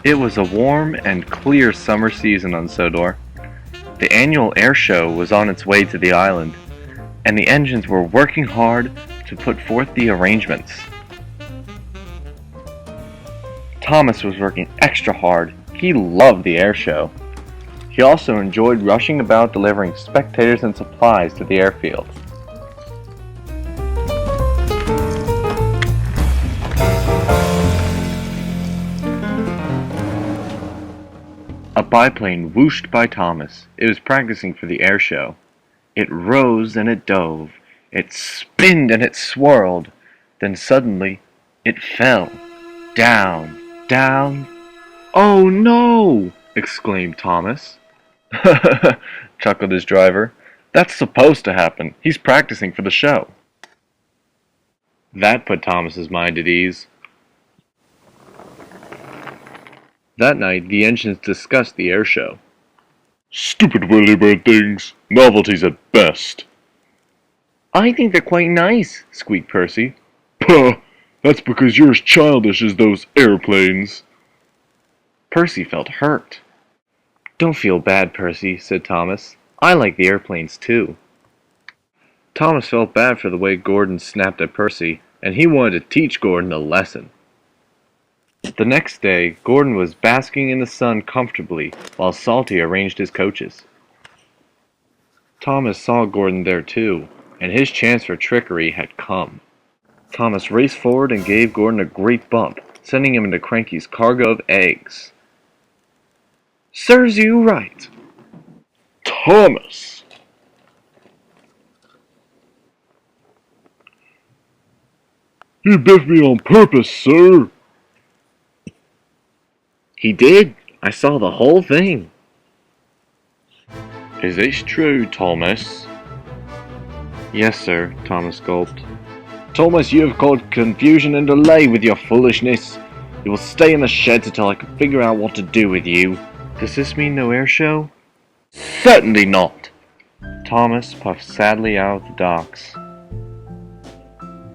It was a warm and clear summer season on Sodor. The annual airshow was on its way to the island, and the engines were working hard to put forth the arrangements. Thomas was working extra hard. He loved the airshow. He also enjoyed rushing about delivering spectators and supplies to the airfield. A biplane whooshed by Thomas. It was practicing for the airshow. It rose and it dove. It spinned and it swirled. Then suddenly, it fell. Down, down. "Oh no!" exclaimed Thomas. chuckled his driver. "That's supposed to happen. He's practicing for the show." That put Thomas's mind at ease. That night, the engines discussed the airshow. "Stupid whirly-bird things. Novelties at best." "I think they're quite nice," squeaked Percy. "Puh! That's because you're as childish as those airplanes." Percy felt hurt. "Don't feel bad, Percy," said Thomas. "I like the airplanes too." Thomas felt bad for the way Gordon snapped at Percy, and he wanted to teach Gordon a lesson. The next day, Gordon was basking in the sun comfortably while Salty arranged his coaches. Thomas saw Gordon there too, and his chance for trickery had come. Thomas raced forward and gave Gordon a great bump, sending him into Cranky's cargo of eggs. "Serves you right." "Thomas!" "You biffed me on purpose, sir." "He did. I saw the whole thing." "Is this true, Thomas?" "Yes, sir," Thomas gulped. "Thomas, you have caused confusion and delay with your foolishness. You will stay in the sheds until I can figure out what to do with you." "Does this mean no air show?" "Certainly not." Thomas puffed sadly out of the docks.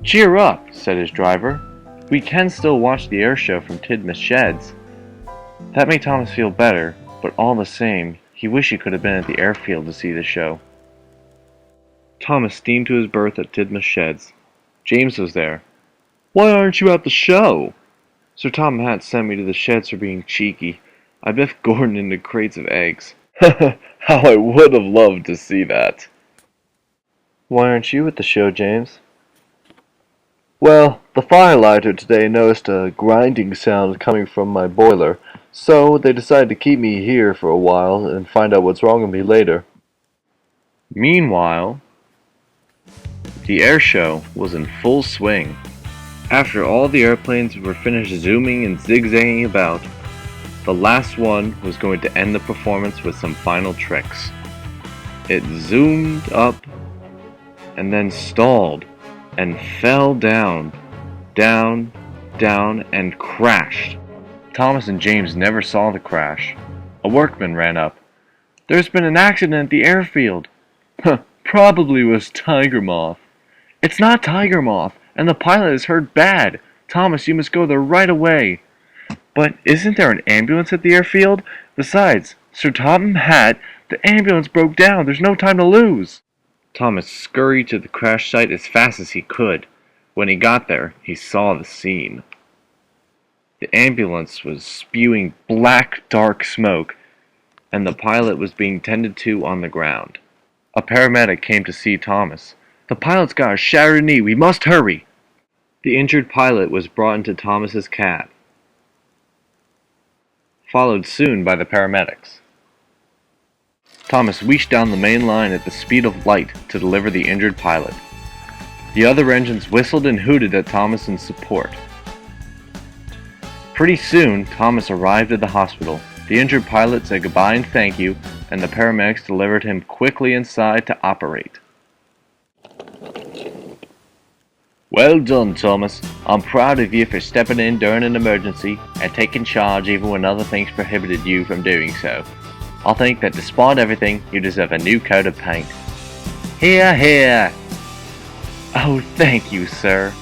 "Cheer up," said his driver. "We can still watch the air show from Tidmouth Sheds." That made Thomas feel better, but all the same, he wished he could have been at the airfield to see the show. Thomas steamed to his berth at Tidmouth Sheds. James was there. "Why aren't you at the show?" "Sir Tom Hatt sent me to the sheds for being cheeky. I biffed Gordon into crates of eggs." How I would have loved to see that. "Why aren't you at the show, James?" "Well, the firelighter today noticed a grinding sound coming from my boiler, so they decided to keep me here for a while and find out what's wrong with me later." Meanwhile, the air show was in full swing. After all the airplanes were finished zooming and zigzagging about, the last one was going to end the performance with some final tricks. It zoomed up and then stalled and fell down, down, down, and crashed. Thomas and James never saw the crash. A workman ran up. "There's been an accident at the airfield." "Probably was Tiger Moth." "It's not Tiger Moth, and the pilot is hurt bad. Thomas, you must go there right away." "But isn't there an ambulance at the airfield? Besides, Sir Topham Hatt, the ambulance broke down. There's no time to lose." Thomas scurried to the crash site as fast as he could. When he got there, he saw the scene. The ambulance was spewing black, dark smoke, and the pilot was being tended to on the ground. A paramedic came to see Thomas. "The pilot's got a shattered knee. We must hurry." The injured pilot was brought into Thomas's cab, followed soon by the paramedics. Thomas wheeshed down the main line at the speed of light to deliver the injured pilot. The other engines whistled and hooted at Thomas in support. Pretty soon, Thomas arrived at the hospital. The injured pilot said goodbye and thank you, and the paramedics delivered him quickly inside to operate. "Well done, Thomas. I'm proud of you for stepping in during an emergency and taking charge even when other things prohibited you from doing so. I think that despite everything, you deserve a new coat of paint." "Hear, hear!" "Oh, thank you, sir."